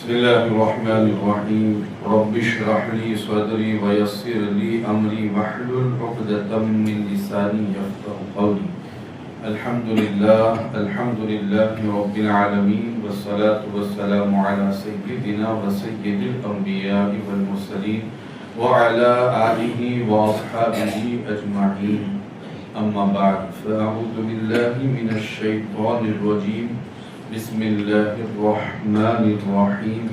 بسم الله الرحمن الرحيم رب اشرح لي صدري ويسر لي أمري واحلل عقدة من لساني يفقهوا قولي. الحمد لله رب العالمين والصلاة والسلام على سيدنا وسيد الأنبياء والمرسلين وعلى آله وأصحابه أجمعين. أما بعد فأعوذ بالله من الشيطان الرجيم. بسم الله الرحمن الرحيم.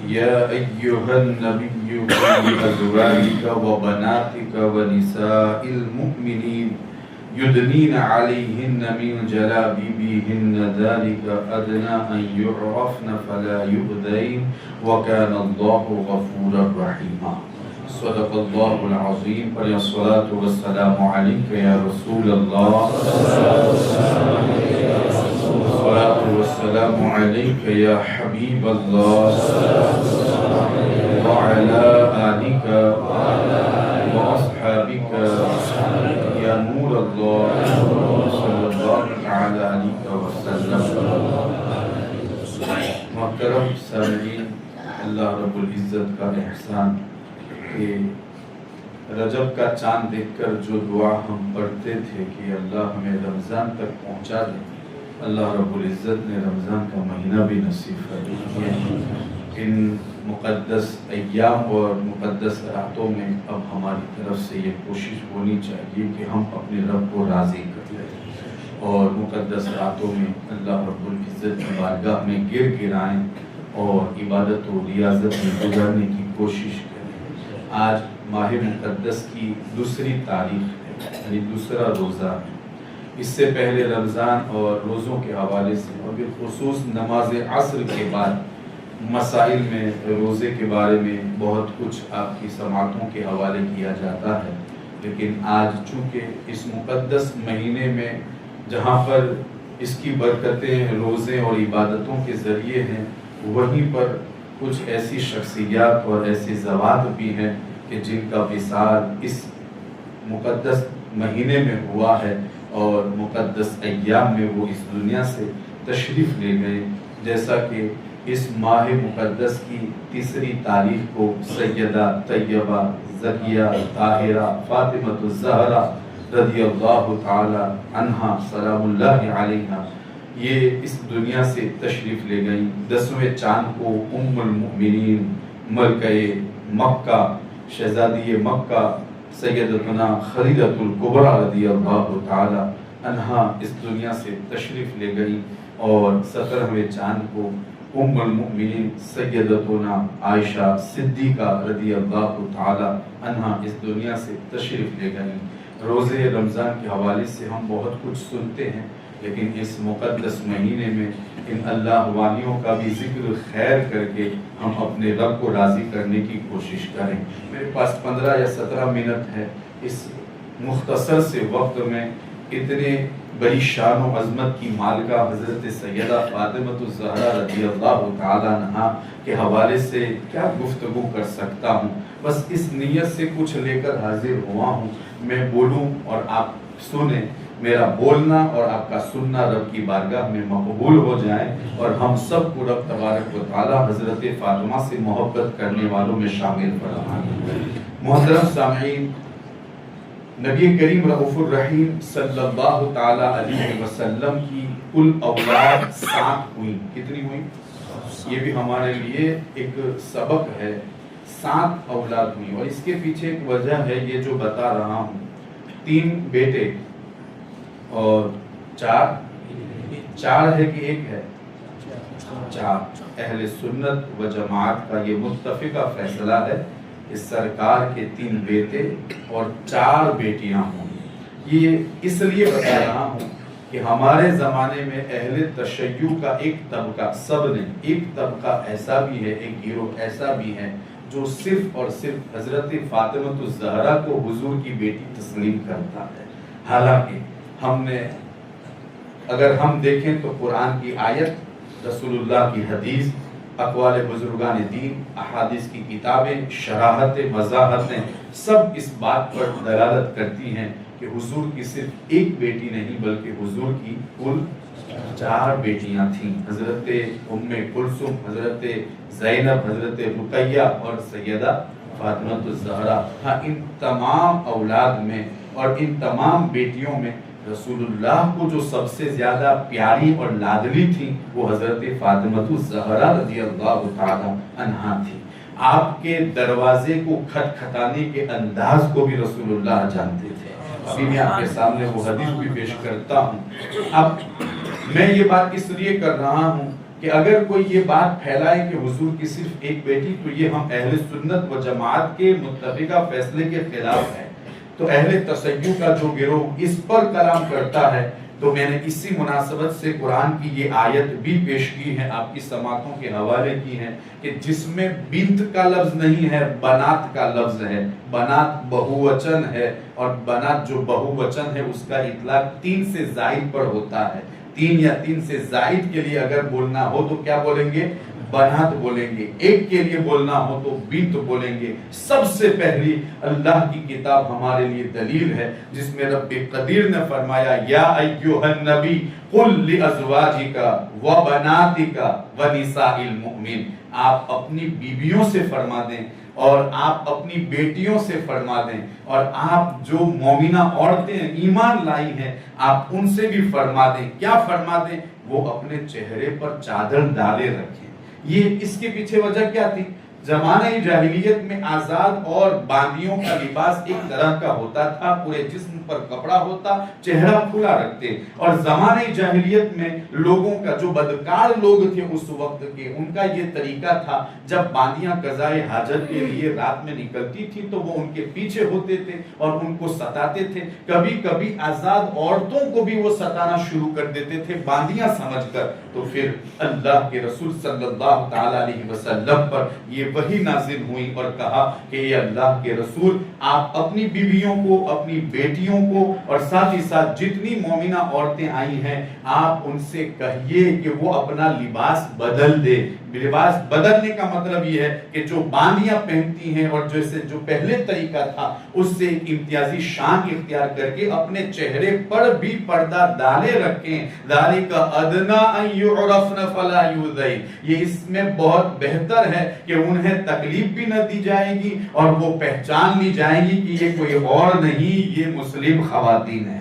يا أيها النبي قل لأزواجك وبناتك ونساء المؤمنين يدنين عليهن من جلابيبهن ذلك أدنى أن يعرفن فلا يؤذين وكان الله غفورا رحيما. صدق الله العظيم. والصلاة والسلام عليك يا رسول الله. الصلاة والسلام عليك يا حبيب الله وعلى آلك وأصحابك يا نور الله صلى الله عليك وسلم. محترم سامعین، اللہ رب العزت کا احسان کہ رجب کا چاند دیکھ کر جو دعا ہم پڑھتے تھے کہ اللہ ہمیں رمضان تک پہنچا دے، اللہ رب العزت نے رمضان کا مہینہ بھی نصیب فرمایا. ان مقدس ایام اور مقدس راتوں میں اب ہماری طرف سے یہ کوشش ہونی چاہیے کہ ہم اپنے رب کو راضی کر لیں اور مقدس راتوں میں اللہ رب العزت کی بارگاہ میں گر گرائیں اور عبادت و ریاضت میں گزارنے کی کوشش کریں. آج ماہ مقدس کی دوسری تاریخ ہے، یعنی دوسرا روزہ ہے. اس سے پہلے رمضان اور روزوں کے حوالے سے اور بالخصوص نماز عصر کے بعد مسائل میں روزے کے بارے میں بہت کچھ آپ کی سماعتوں کے حوالے کیا جاتا ہے، لیکن آج چونکہ اس مقدس مہینے میں جہاں پر اس کی برکتیں روزے اور عبادتوں کے ذریعے ہیں، وہیں پر کچھ ایسی شخصیات اور ایسے ذوات بھی ہیں کہ جن کا وصال اس مقدس مہینے میں ہوا ہے اور مقدس ایام میں وہ اس دنیا سے تشریف لے گئے. جیسا کہ اس ماہ مقدس کی تیسری تاریخ کو سیدہ طیبہ زکیہ طاہرہ فاطمہ الزہرا رضی اللہ تعالی عنہا سلام اللہ علیہا یہ اس دنیا سے تشریف لے گئیں. 10ویں چاند کو ام المؤمنین ملکہ مکہ شہزادی مکہ سیدتنا خدیجۃ الکبریٰ رضی اللہ تعالی عنہا اس دنیا سے تشریف لے گئی اور 17ویں چاند کو ام المؤمنین سیدتنا عائشہ صدیقہ رضی اللہ تعالی عنہا اس دنیا سے تشریف لے گئی. روزے رمضان کے حوالے سے ہم بہت کچھ سنتے ہیں، لیکن اس مقدس مہینے میں ان اللہ والیوں کا بھی ذکر خیر کر کے ہم اپنے رب کو راضی کرنے کی کوشش کریں. میرے پاس 15 یا 17 منٹ ہے. اس مختصر سے وقت میں اتنے بڑی شان و عظمت کی مالکہ حضرت سیدہ فاطمہ الزہرا رضی اللہ تعالیٰ عنہا کے حوالے سے کیا گفتگو کر سکتا ہوں. بس اس نیت سے کچھ لے کر حاضر ہوا ہوں، میں بولوں اور آپ سنیں، میرا بولنا اور آپ کا سننا رب کی بارگاہ میں مقبول ہو جائے اور ہم سب کو رب تبارک و تعالی حضرت فاطمہ سے محبت کرنے والوں میں شامل فرمائے. محترم سامعین، نبی کریم رؤوف الرحیم صلی اللہ تعالی علیہ وسلم کی کل اولاد 7 ہوئی. کتنی ہوئی؟ یہ بھی ہمارے لیے ایک سبق ہے. 7 اولاد ہوئی اور اس کے پیچھے ایک وجہ ہے یہ جو بتا رہا ہوں. 3 بیٹے اور 4 ہے کہ 1 ہے؟ 4. اہل سنت و جماعت کا یہ متفقہ فیصلہ ہے کہ سرکار کے 3 بیٹے اور 4 بیٹیاں ہوں. یہ اس لیے بتا رہا ہوں کہ ہمارے زمانے میں اہل تشیع کا ایک طبقہ، سب نے ایک طبقہ ایسا بھی ہے، ایک گروہ ایسا بھی ہے جو صرف اور صرف حضرت فاطمہ الزہرا کو حضور کی بیٹی تسلیم کرتا ہے. حالانکہ ہم نے اگر ہم دیکھیں تو قرآن کی آیت، رسول اللہ کی حدیث، اقوال بزرگان دین، احادیث کی کتابیں، شراحتیں، وضاحتیں سب اس بات پر دلالت کرتی ہیں کہ حضور کی صرف ایک بیٹی نہیں بلکہ حضور کی کل 4 بیٹیاں تھیں، حضرت ام کلثوم، حضرت زینب، حضرت رقیہ اور سیدہ فاطمہ الزہرا۔ ہاں، ان تمام اولاد میں اور ان تمام بیٹیوں میں رسول اللہ کو جو سب سے زیادہ پیاری اور لادلی تھی وہ حضرت فاطمہ الزہرا رضی اللہ تعالی عنہا تھی۔ آپ کے دروازے کو کھٹکھٹانے کے انداز کو بھی رسول اللہ جانتے تھے۔ ابھی میں آپ کے سامنے وہ حدیث بھی پیش کرتا ہوں۔ اب میں یہ بات اس لیے کر رہا ہوں کہ اگر کوئی یہ بات پھیلائے کہ حضور کی صرف ایک بیٹی، تو یہ ہم اہل سنت و جماعت کے متفقہ فیصلے کے خلاف ہے۔ تو اہل تشیع کا جو گروہ اس پر کلام کرتا ہے، تو میں نے اسی مناسبت سے قرآن کی یہ آیت بھی پیش کی ہے، آپ کی سماعتوں کے حوالے کی ہے، کہ جس میں بنت کا لفظ نہیں ہے، بنات کا لفظ ہے۔ بنات بہووچن ہے، اور بنات جو بہووچن ہے اس کا اطلاق 3 سے زائد پر ہوتا ہے۔ 3 یا 3 سے زائد کے لیے اگر بولنا ہو تو کیا بولیں گے؟ بنات بولیں گے۔ ایک کے لیے بولنا ہو تو بنت بولیں گے۔ سب سے پہلی اللہ کی کتاب ہمارے لیے دلیل ہے، جس میں رب قدیر نے فرمایا یا ایھا النبی قل لازواجک وبناتک ونساء المؤمنین، آپ اپنی بیویوں سے فرما دیں اور آپ اپنی بیٹیوں سے فرما دیں، اور آپ جو مومنہ عورتیں ایمان لائی ہیں آپ ان سے بھی فرما دیں۔ کیا فرما دیں؟ وہ اپنے چہرے پر چادر ڈالے رکھیں۔ یہ اس کے پیچھے وجہ کیا تھی؟ زمانہ جاہلیت میں آزاد اور باندیوں کا لباس ایک طرح کا ہوتا تھا، پورے جسم پر کپڑا ہوتا، چہرہ کھلا رکھتے۔ اور زمانہ جاہلیت میں لوگوں کا جو بدکار لوگ تھے اس وقت کے، ان کا یہ طریقہ تھا، جب باندیاں قضائے حاجت کے لیے رات میں نکلتی تھی تو وہ ان کے پیچھے ہوتے تھے اور ان کو ستاتے تھے۔ کبھی کبھی آزاد عورتوں کو بھی وہ ستانا شروع کر دیتے تھے باندیاں سمجھ کر۔ تو پھر اللہ کے رسول صلی اللہ تعالی علیہ وسلم پر یہ وحی نازل ہوئی اور کہا کہ اے اللہ کے رسول، آپ اپنی بیویوں کو، اپنی بیٹیوں کو اور ساتھ ہی ساتھ جتنی مومنہ عورتیں آئی ہیں آپ ان سے کہیے کہ وہ اپنا لباس بدل دے۔ لباس بدلنے کا مطلب یہ ہے کہ جو باندیاں پہنتی ہیں اور جیسے جو پہلے طریقہ تھا اس سے ایک امتیازی شان اختیار کر کے اپنے چہرے پر بھی پردہ ڈالے رکھیں۔ ذالک ادنی ان یعرفن فلا یؤذین، یہ اس میں بہت بہتر ہے کہ انہیں تکلیف بھی نہ دی جائے گی اور وہ پہچان لی جائے گی کہ یہ کوئی اور نہیں، یہ مسلم خواتین ہیں،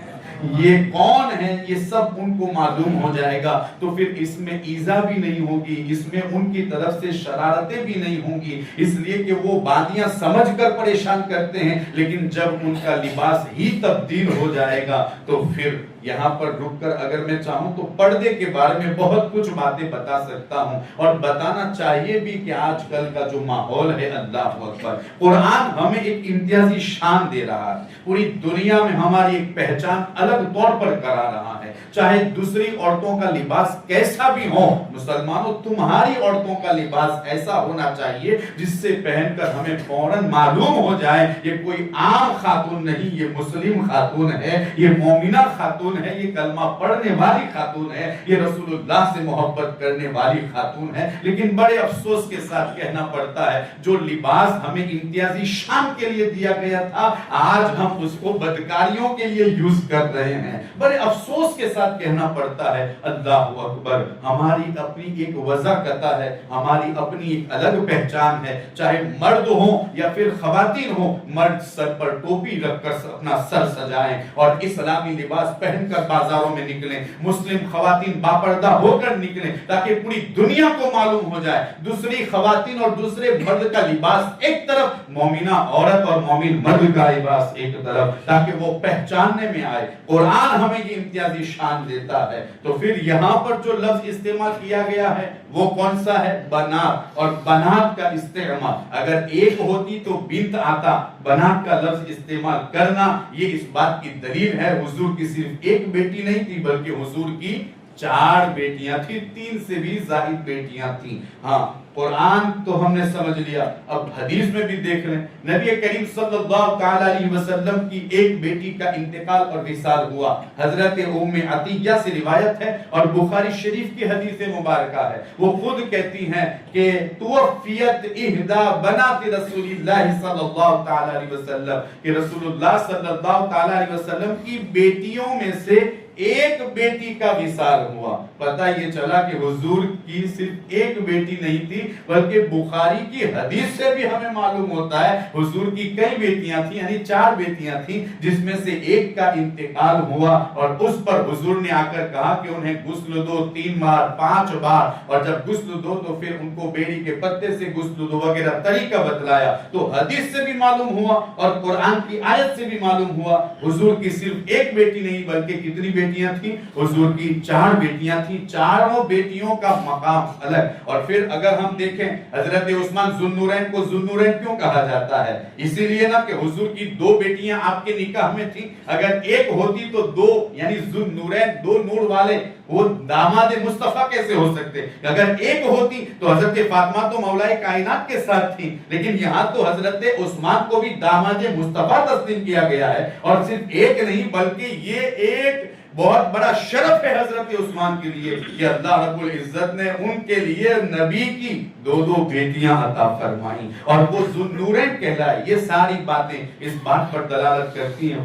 یہ کون ہے یہ سب ان کو معلوم ہو جائے گا۔ تو پھر اس میں ایذا بھی نہیں ہوگی، اس میں ان کی طرف سے شرارتیں بھی نہیں ہوں گی، اس لیے کہ وہ باندیاں سمجھ کر پریشان کرتے ہیں، لیکن جب ان کا لباس ہی تبدیل ہو جائے گا تو پھر یہاں پر رک کر اگر میں چاہوں تو پردے کے بارے میں بہت کچھ باتیں بتا سکتا ہوں، اور بتانا چاہیے بھی کہ آج کل کا جو ماحول ہے، اللہ اکبر، قرآن ہمیں ایک امتیازی شان دے رہا ہے، پوری دنیا میں ہماری ایک پہچان الگ طور پر کرا رہا ہے۔ چاہے دوسری عورتوں کا لباس کیسا بھی ہو، مسلمانوں تمہاری عورتوں کا لباس ایسا ہونا چاہیے جس سے پہن کر ہمیں فوراً معلوم ہو جائے یہ کوئی عام خاتون نہیں، یہ مسلم خاتون ہے، یہ مومنہ خاتون ہے، یہ کلمہ پڑھنے والی خاتون ہے، یہ رسول اللہ سے محبت کرنے والی خاتون ہے۔ لیکن بڑے افسوس کے ساتھ کہنا پڑتا ہے جو لباس ہمیں امتیازی شان کے لیے دیا گیا تھا آج ہم اس کو بدکاریوں کے لیے یوز کر رہے ہیں۔ بڑے افسوس کے ساتھ کہنا پڑتا ہے، اللہ اکبر، ہماری اپنی ایک وضاحت ہے، ہماری اپنی ایک الگ پہچان ہے، چاہے مرد ہوں یا پھر خواتین ہوں، مرد سر پر ٹوپی رکھ کر اپنا سر سجائیں اور اسلامی لباس پہن کر بازاروں میں نکلیں، مسلم خواتین باپردہ ہو کر نکلیں تاکہ پوری دنیا کو معلوم ہو جائے دوسری خواتین اور دوسرے مرد کا لباس ایک طرف، مومنہ عورت اور مومن مرد کا لباس ایک طرف، تاکہ وہ پہچاننے میں آئے۔ قرآن ہمیں یہ امتیازی شان دیتا ہے۔ تو پھر یہاں پر جو لفظ استعمال کیا گیا ہے وہ کون سا ہے؟ بنات۔ اور بنات کا استعمال اگر ایک ہوتی تو بنت آتا، بنات کا لفظ استعمال کرنا یہ اس بات کی دلیل ہے حضور کی صرف ایک بیٹی نہیں تھی بلکہ حضور کی 4 بیٹیاں تھی، 3 سے بھی زائد بیٹیاں تھیں۔ ہاں، قرآن تو ہم نے سمجھ لیا، اب حدیث میں بھی دیکھ لیں، نبی کریم صلی اللہ تعالی علیہ وسلم کی ایک بیٹی کا انتقال اور وصال ہوا۔ حضرت ام عطیہ سے روایت ہے اور بخاری شریف کی حدیث مبارکہ ہے، وہ خود کہتی ہیں کہ توفیت احدی بنات رسول اللہ صلی اللہ تعالی علیہ وسلم، کہ رسول اللہ صلی اللہ تعالی علیہ وسلم کی بیٹیوں میں سے ایک بیٹی کا وصال ہوا۔ پتہ یہ چلا کہ حضور کی صرف ایک بیٹی نہیں تھی، بلکہ بخاری کی حدیث سے بھی ہمیں معلوم ہوتا ہے حضور کی کئی بیٹیاں تھیں، یعنی 4 بیٹیاں تھیں، جس میں سے ایک کا انتقال ہوا، اور اس پر حضور نے آ کر کہا کہ انہیں غسل دو 3 بار 5 بار، اور جب غسل دو تو پھر ان کو بیری کے پتے سے غسل دو وغیرہ طریقہ بتلایا۔ تو حدیث سے بھی معلوم ہوا اور قرآن کی آیت سے بھی معلوم ہوا حضور کی صرف ایک بیٹی نہیں بلکہ کتنی بیٹیاں تھیں؟ حضور کی 4 بیٹیاں تھیں، چاروں بیٹیوں کا مقام الگ۔ اور پھر اگر ہم دیکھیں حضرت عثمان ذوالنورین کو ذوالنورین کیوں کہا جاتا ہے؟ اسی لیے نا کہ حضور کی 2 بیٹیاں آپ کے نکاح میں تھیں، اگر ایک ہوتی تو 2 یعنی ذوالنورین 2 نور والے وہ داماد مصطفیٰ کیسے ہو سکتے؟ اگر ایک ہوتی تو حضرت فاطمہ تو مولا کائنات کے ساتھ تھی، لیکن یہاں تو حضرت عثمان کو بھی داماد مصطفیٰ تسلیم کیا گیا ہے، اور صرف ایک نہیں بلکہ یہ ایک بہت بڑا شرف ہے حضرت عثمان کے لیے کہ اللہ رب العزت نے ان کے لیے نبی کی 2 بیٹیاں عطا فرمائیں اور وہ ذوالنورین کہلائے۔ یہ ساری باتیں اس بات پر دلالت کرتی ہیں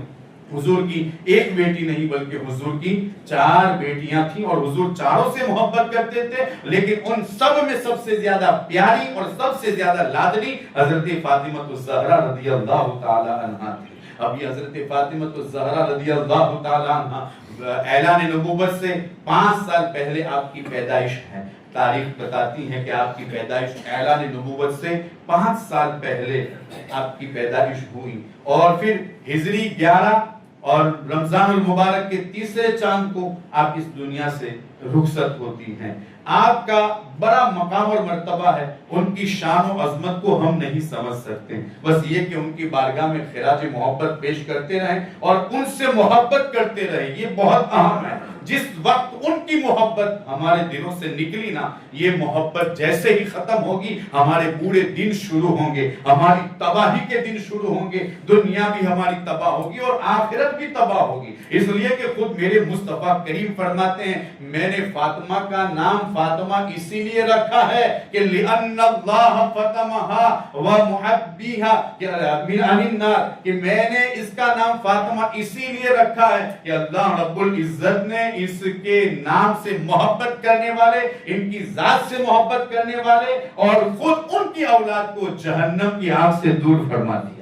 حضور کی ایک بیٹی نہیں بلکہ حضور کی 4 بیٹیاں تھیں، اور حضور چاروں سے محبت کرتے تھے، لیکن ان سب میں سب سے زیادہ پیاری اور سب سے زیادہ لادلی حضرت فاطمہ الزہرا رضی اللہ تعالی عنہا تھی۔ اب یہ حضرت فاطمہ الزہرا رضی اللہ تعالی عنہا اعلان نبوت سے 5 سال پہلے آپ کی پیدائش ہے۔ تاریخ بتاتی ہے کہ آپ کی پیدائش اعلان نبوت سے 5 سال پہلے آپ کی پیدائش ہوئی، اور پھر ہجری 11 اور رمضان المبارک کے 3رے چاند کو آپ اس دنیا سے رخصت ہوتی ہیں۔ آپ کا بڑا مقام اور مرتبہ ہے، ان کی شان و عظمت کو ہم نہیں سمجھ سکتے، بس یہ کہ ان کی بارگاہ میں خراج محبت پیش کرتے رہیں اور ان سے محبت کرتے رہیں، یہ بہت اہم ہے۔ جس وقت ان کی محبت ہمارے دلوں سے نکلی نا، یہ محبت جیسے ہی ختم ہوگی ہمارے بوڑھے دن شروع ہوں گے، ہماری تباہی کے دن شروع ہوں گے، دنیا بھی ہماری تباہ ہوگی اور آخرت بھی تباہ ہوگی۔ اس لیے کہ خود میرے مصطفیٰ کریم فرماتے ہیں میں نے فاطمہ کا نام فاطمہ اسی لیے رکھا ہے کہ لِأَنَّ اللَّهَ فَطَمَهَا وَمُحَبِّهَا مِنْ النَّارِ، کہ میں نے اس کا نام فاطمہ اسی لیے رکھا ہے کہ اللہ رب العزت نے اس کے نام سے محبت کرنے والے، ان کی ذات سے محبت کرنے والے اور خود ان کی اولاد کو جہنم کی آگ سے دور فرما دیا۔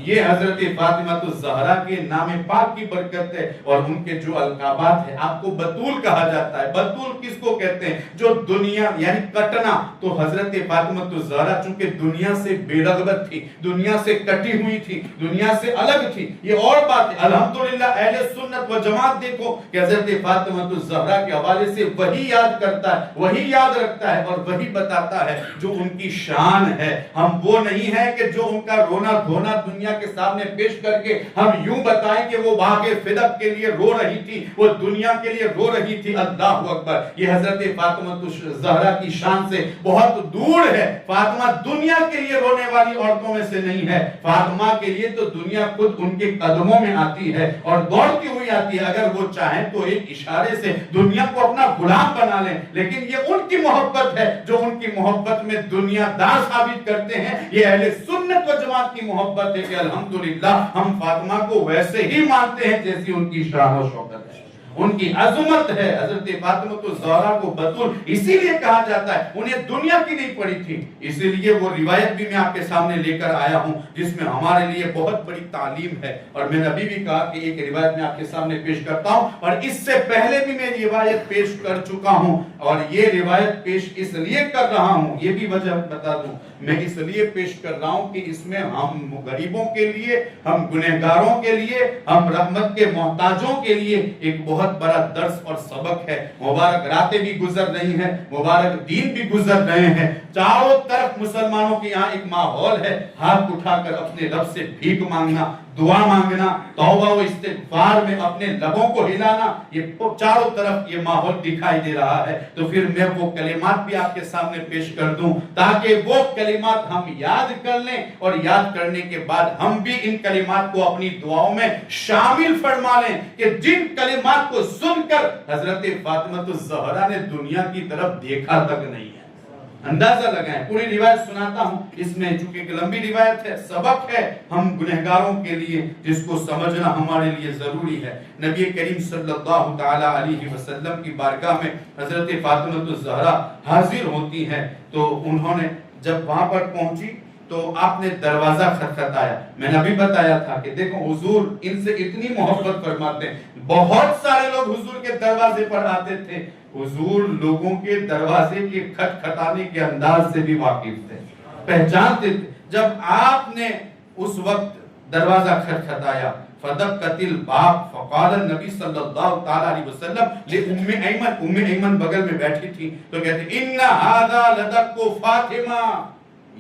یہ حضرت فاطمہ الزہرا کے نام پاک کی برکت ہے، اور ان کے جو القابات ہیں، آپ کو بطول کہا جاتا ہے۔ بطول کس کو کہتے ہیں؟ جو دنیا یعنی کٹنا، تو حضرت فاطمہ الزہرا چونکہ دنیا سے بے رغبت تھی، دنیا سے کٹی ہوئی تھی، دنیا سے الگ تھی، یہ اور بات ہے۔ الحمدللہ اہل سنت و جماعت دیکھو کہ حضرت فاطمہ الزہرا کے حوالے سے وہی یاد کرتا ہے، وہی یاد رکھتا ہے اور وہی بتاتا ہے جو ان کی شان ہے۔ ہم وہ نہیں ہیں کہ جو ان کا رونا دھونا دنیا کے سامنے پیش کر کے ہم یوں بتائیں کہ وہ واقع فدق کے لیے رو رہی تھی، وہ دنیا کے لیے رو رہی تھی۔ اللہ اکبر، یہ حضرت فاطمہ الزہرا کی شان سے بہت دور ہے۔ فاطمہ دنیا کے لیے رونے والی عورتوں میں سے نہیں ہے، فاطمہ کے لیے تو دنیا خود ان کے قدموں میں آتی ہے اور دوڑتی ہوئی آتی ہے۔ اگر وہ چاہیں تو ایک اشارے سے دنیا کو اپنا غلام بنا لیں، لیکن یہ ان کی محبت ہے جو ان کی محبت میں دنیا دار ثابت کرتے ہیں۔ یہ اہل سنت و جماعت کی محبت ہے کہ الحمدللہ ہم فاطمہ کو ویسے ہی مانتے ہیں جیسی ان کی شان و شوکت ہے، ان کی عظمت ہے۔ حضرت فاطمہ الزہرا کو بطول اسی لیے کہا جاتا ہے، انہیں دنیا کی نہیں پڑی تھی، اسی لیے وہ روایت بھی میں آپ کے سامنے لے کر آیا ہوں جس میں ہمارے لیے بہت بڑی تعلیم ہے، اور میں نے ابھی بھی کہا کہ ایک روایت میں آپ کے سامنے پیش کرتا ہوں، اور اس سے پہلے بھی میں روایت پیش کر چکا ہوں، اور یہ روایت پیش اس لیے کر رہا ہوں، یہ بھی وجہ بتا دوں، میں اس لیے پیش کر رہا ہوں کہ اس میں ہم غریبوں کے لیے، ہم گنہگاروں کے لیے، ہم رحمت کے محتاجوں کے لیے ایک بہت بڑا درس اور سبق ہے۔ مبارک راتیں بھی گزر رہی ہیں، مبارک دین بھی گزر رہے ہیں، چاروں طرف مسلمانوں کے یہاں ایک ماحول ہے، ہاتھ اٹھا کر اپنے رب سے بھیک مانگنا، دعا مانگنا، توبہ و استغفار میں اپنے لبوں کو ہلانا، یہ چاروں طرف یہ ماحول دکھائی دے رہا ہے۔ تو پھر میں وہ کلمات بھی آپ کے سامنے پیش کر دوں تاکہ وہ کلمات ہم یاد کر لیں، اور یاد کرنے کے بعد ہم بھی ان کلمات کو اپنی دعاؤں میں شامل فرما لیں کہ جن کلمات کو سن کر حضرت فاطمہ الزہرا نے دنیا کی طرف دیکھا تک نہیں ہے، اندازہ لگائیں. پوری روایت سناتا ہوں, اس میں چونکہ ایک لمبی روایت ہے, سبق ہے ہم گنہگاروں کے لیے جس کو سمجھنا ہمارے لیے ضروری ہے. نبی کریم صلی اللہ تعالی علیہ وسلم کی بارگاہ میں حضرت فاطمہ الزہرا حاضر ہوتی ہیں. تو انہوں نے جب وہاں پر پہنچی تو آپ نے دروازہ کھٹکھٹایا. میں نے ابھی بتایا تھا کہ دیکھو حضور ان سے اتنی محبت فرماتے ہیں, بہت سارے لوگ حضور کے دروازے پر آتے تھے, حضور لوگوں کے دروازے کے کھٹکھٹانے کے انداز سے بھی واقف تھے, پہچانتے تھے. جب آپ نے اس وقت دروازہ کھٹکھٹایا, فدقت الباب فقال النبی صلی اللہ تعالی علیہ وسلم لأم ایمن, ام ایمن بغل میں بیٹھی تھی, تو کہتے ان ھذا لدق فاطمہ,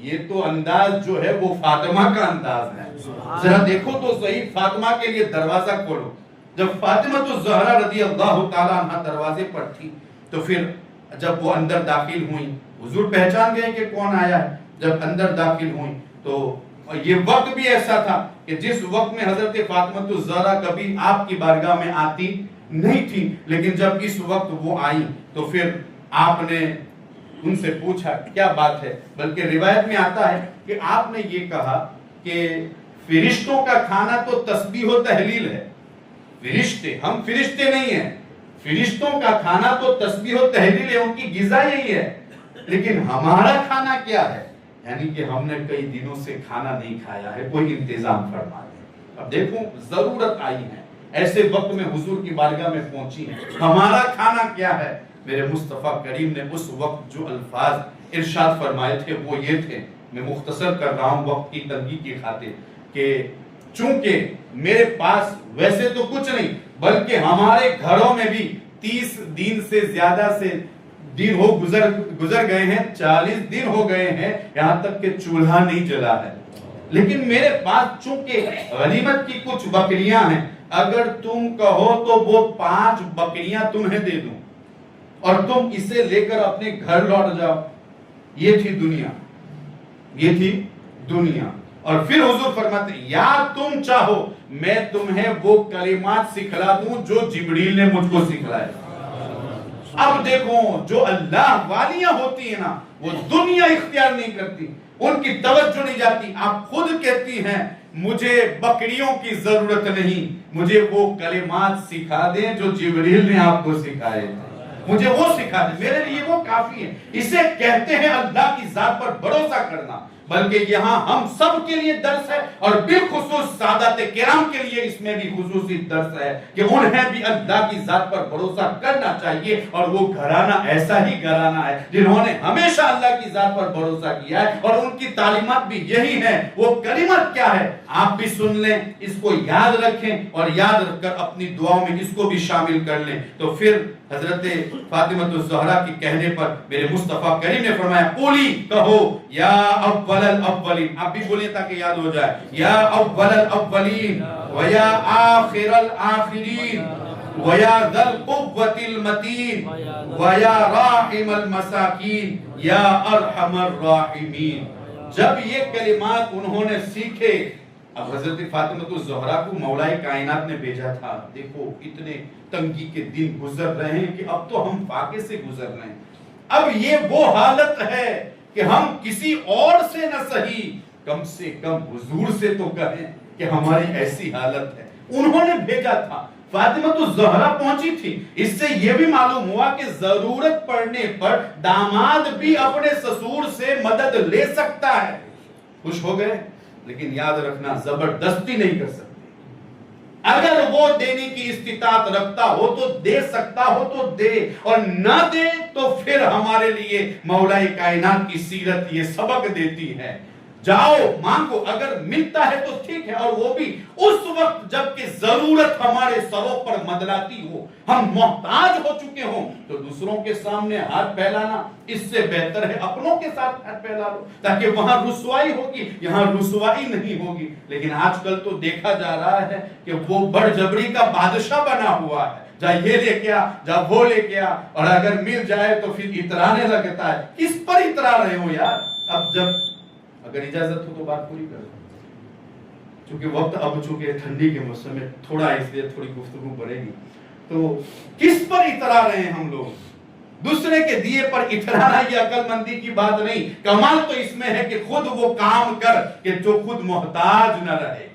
یہ تو انداز جو ہے وہ فاطمہ کا انداز ہے. ذرا دیکھو تو صحیح, فاطمہ کے لیے دروازہ کھولو. جب فاطمہ الزہرا رضی اللہ تعالی عنہ دروازے پر تھی تو پھر جب وہ اندر داخل ہوئیں, حضور پہچان گئے کہ کون آیا ہے. جب اندر داخل ہوئیں تو یہ وقت بھی ایسا تھا کہ جس وقت میں حضرت فاطمہ الزہرا کبھی آپ کی بارگاہ میں آتی نہیں تھی, لیکن جب اس وقت وہ آئیں تو پھر آپ نے ان سے پوچھا کیا بات ہے. بلکہ روایت میں آتا ہے کہ آپ نے یہ کہا کہ فرشتوں کا کھانا تو تسبیح و تحلیل ہے. فرشتے, ہم فرشتے نہیں ہیں, فرشتوں کا کھانا تو تسبیح و تحلیل ہے, ان کی غذا یہی ہے, لیکن ہمارا کھانا کیا ہے, یعنی کہ ہم نے کئی دنوں سے کھانا نہیں کھایا ہے, کوئی انتظام فرما دے. اب دیکھو ضرورت آئی ہے, ایسے وقت میں حضور کی بارگاہ میں پہنچی ہیں, ہمارا کھانا کیا ہے. میرے مصطفیٰ کریم نے اس وقت جو الفاظ ارشاد فرمائے تھے وہ یہ تھے, میں مختصر کر رہا ہوں وقت کی تنگی کی خاطر, کہ چونکہ میرے پاس ویسے تو کچھ نہیں, بلکہ ہمارے گھروں میں بھی 30 دن سے زیادہ سے دن ہو گزر گئے ہیں, 40 دن ہو گئے ہیں, یہاں تک کہ چولہا نہیں جلا ہے, لیکن میرے پاس چونکہ غنیمت کی کچھ بکریاں ہیں, اگر تم کہو تو وہ 5 بکریاں تمہیں دے دوں اور تم اسے لے کر اپنے گھر لوٹ جاؤ. یہ تھی دنیا, یہ تھی دنیا. اور پھر حضور فرماتے ہیں یا تم چاہو میں تمہیں وہ کلمات سکھلا دوں جو جبریل نے مجھ کو سکھلائے. اب دیکھو جو اللہ والیاں ہوتی ہیں نا, وہ دنیا اختیار نہیں کرتی, ان کی توجہ نہیں جاتی. آپ خود کہتی ہیں مجھے بکریوں کی ضرورت نہیں, مجھے وہ کلمات سکھا دیں جو جبریل نے آپ کو سکھائے, مجھے وہ سکھا دیں, میرے لیے وہ کافی ہے. اسے کہتے ہیں اللہ کی ذات پر بھروسہ کرنا. بلکہ یہاں ہم سب کے لیے درس ہے, اور بالخصوص سادات کرام کے لیے اس میں بھی خصوصی درس ہے کہ انہیں بھی اللہ کی ذات پر بھروسہ کرنا چاہیے. اور وہ گھرانہ ایسا ہی گھرانہ ہے جنہوں نے ہمیشہ اللہ کی ذات پر بھروسہ کیا ہے, اور ان کی تعلیمات بھی یہی ہے. وہ کلمت کیا ہے آپ بھی سن لیں, اس کو یاد رکھیں, اور یاد رکھ کر اپنی دعاؤں میں اس کو بھی شامل کر لیں. تو پھر حضرت فاطمہ الزہرا کی کہنے پر میرے مصطفیٰ کریم نے فرمایا قولی, کہو یا اول الاولین, آپ بھی بولیں تاکہ یاد ہو جائے, یا اول الاولین ویا آخر الاخرین ویا ذا القوة المتین ویا راحم المساکین یا ارحم الراحمین. جب یہ کلمات انہوں نے سیکھے, اب حضرت فاطمہ الزہرا کو مولا کائنات نے بھیجا تھا. دیکھو اتنے تنگی کے دن گزر رہے ہیں کہ اب تو ہم فاقے سے گزر رہے ہیں. اب یہ وہ حالت ہے کہ ہم کسی اور سے نہ سہی, کم سے کم حضور سے تو کہیں کہ ہماری ایسی حالت ہے. انہوں نے بھیجا تھا, فاطمہ الزہرا پہنچی تھی. اس سے یہ بھی معلوم ہوا کہ ضرورت پڑنے پر داماد بھی اپنے سسور سے مدد لے سکتا ہے. خوش ہو گئے, لیکن یاد رکھنا زبردستی نہیں کر سکتے. اگر وہ دینے کی استطاعت رکھتا ہو تو دے سکتا ہو تو دے, اور نہ دے تو پھر ہمارے لیے مولا کائنات کی سیرت یہ سبق دیتی ہے. جاؤ مانگو, اگر ملتا ہے تو ٹھیک ہے, اور وہ بھی اس وقت جب کہ ضرورت ہمارے سروں پر مدلاتی ہو, ہم محتاج ہو چکے ہوں, تو دوسروں کے سامنے ہاتھ پھیلانا اس سے بہتر ہے اپنوں کے ساتھ ہاتھ پھیلا لو, تاکہ وہاں رسوائی ہوگی, یہاں رسوائی نہیں ہوگی. لیکن آج کل تو دیکھا جا رہا ہے کہ وہ بڑ جبری کا بادشاہ بنا ہوا ہے, جا یہ لے کے آ, جا وہ لے کے آ, اور اگر مل جائے تو پھر اترانے لگتا ہے. کس پر اترا رہے ہو یار؟ اب جب اگر اجازت ہو تو بات پوری کر لیں, چونکہ وقت اب چونکہ ٹھنڈی کے موسم میں تھوڑا اس لیے تھوڑی گفتگو بڑھے گی. تو کس پر اترا رہے ہیں ہم لوگ؟ دوسرے کے دیے پر اترانا یہ عقل مندی کی بات نہیں. کمال تو اس میں ہے کہ خود وہ کام کر کہ جو خود محتاج نہ رہے.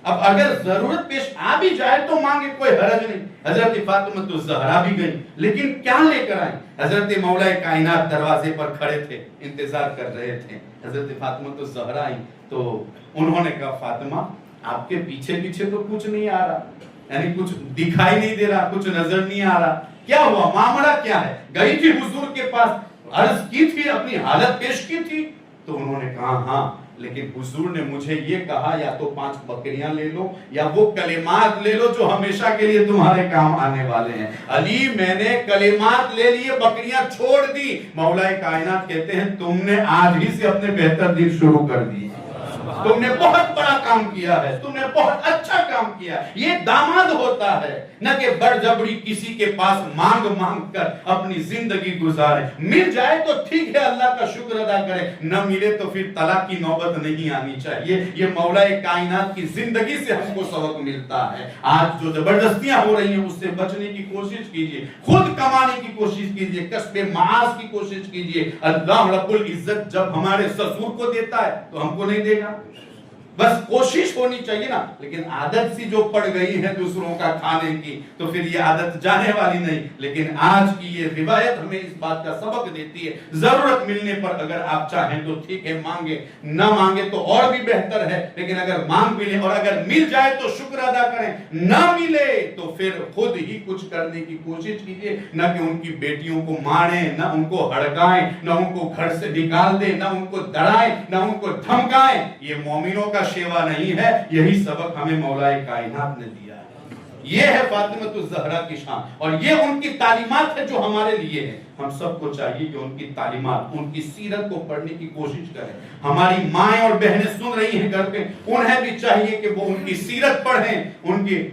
اب اگر ضرورت پیش آ بھی جائے تو مانگے، کوئی حرج نہیں. حضرت فاطمہ تو زہرا بھی گئی، لیکن کیا لے کر آئیں؟ حضرت مولا کائنات دروازے پر کھڑے تھے، انتظار کر رہے تھے. حضرت فاطمہ تو زہرا آئیں تو انہوں نے کہا فاطمہ آپ کے پیچھے پیچھے تو کچھ نہیں آ رہا، یعنی کچھ دکھائی نہیں دے رہا، کچھ نظر نہیں آ رہا، کیا ہوا؟ معاملہ کیا ہے؟ گئی تھی حضور کے پاس، عرض کی تھی، اپنی حالت پیش کی تھی؟ تو انہوں نے کہا ہاں، لیکن حضور نے مجھے یہ کہا یا تو 5 بکریاں لے لو یا وہ کلمات لے لو جو ہمیشہ کے لیے تمہارے کام آنے والے ہیں. علی میں نے کلمات لے لیے، بکریاں چھوڑ دی. مولا کائنات کہتے ہیں تم نے آج ہی سے اپنے بہتر دن شروع کر دی، تم نے بہت بڑا کام کیا ہے، تم نے بہت اچھا کام کیا. یہ داماد ہوتا ہے، نہ کہ بڑجبڑی کسی کے پاس مانگ مانگ کر اپنی زندگی گزارے. مل جائے تو ٹھیک ہے، اللہ کا شکر ادا کرے، نہ ملے تو پھر طلاق کی نوبت نہیں آنی چاہیے. یہ مولا کائنات کی زندگی سے ہم کو سبق ملتا ہے. آج جو زبردستیاں ہو رہی ہیں اس سے بچنے کی کوشش کیجیے، خود کمانے کی کوشش کیجیے، کسب معاش کی کوشش کیجیے. اللہ رب العزت جب ہمارے سسور کو دیتا ہے تو ہم کو نہیں دے گا؟ بس کوشش ہونی چاہیے نا. لیکن عادت سی جو پڑ گئی ہے دوسروں کا کھانے کی تو پھر یہ عادت جانے والی نہیں. لیکن آج کی یہ روایت ہمیں اس بات کا سبق دیتی ہے، ضرورت ملنے پر اگر آپ چاہیں تو ٹھیک ہے مانگے، نہ مانگے تو اور بھی بہتر ہے. لیکن اگر مانگ بھی لیں اور اگر مل جائے تو شکر ادا کریں، نہ ملے تو پھر خود ہی کچھ کرنے کی کوشش کیجیے. نہ کہ ان کی بیٹیوں کو ماریں، نہ ان کو ہڑکائیں، نہ ان کو گھر سے نکال دیں، نہ ان کو ڈرائیں، نہ ان کو دھمکائیں. یہ مومنوں کا شیوا نہیں ہے. یہی سبق ہمیں مولا کائنات نے دیا ہے. یہ ہے فاطمہ الزہرا کی شان، اور یہ ان کی تعلیمات ہے جو ہمارے لیے ہے. ہم سب کو چاہیے کہ ان کی تعلیمات، ان کی سیرت کو پڑھنے کی کوشش کریں. ہماری مائیں اور بہنیں سن رہی ہیں گھر پہ، انہیں بھی چاہیے کہ وہ ان کی سیرت پڑھیں. ان کی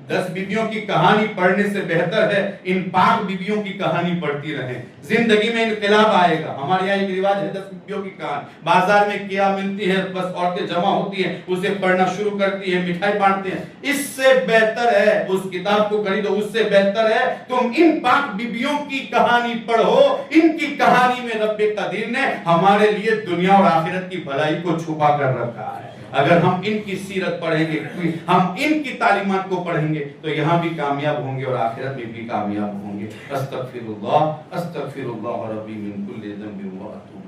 10 بیویوں کی کہانی پڑھنے سے بہتر ہے ان پاک بیویوں کی کہانی پڑھتی رہیں. زندگی میں انقلاب آئے گا. ہمارے یہاں ایک رواج ہے 10 بیویوں کی کہانی. بازار میں کیا ملتی ہے، بس عورتیں جمع ہوتی ہیں، اسے پڑھنا شروع کرتی ہیں، مٹھائی بانٹتے ہیں. اس سے بہتر ہے اس کتاب کو خریدو، اس سے بہتر ہے تم ان پاک بیویوں کی کہانی پڑھو. ان کی کہانی میں رب قدیر نے ہمارے لیے دنیا اور آخرت کی بھلائی کو چھپا کر رکھا ہے. اگر ہم ان کی سیرت پڑھیں گے، ہم ان کی تعلیمات کو پڑھیں گے تو یہاں بھی کامیاب ہوں گے اور آخرت میں بھی کامیاب ہوں گے. استغفر اللہ ربی من کل ذنب و اتوب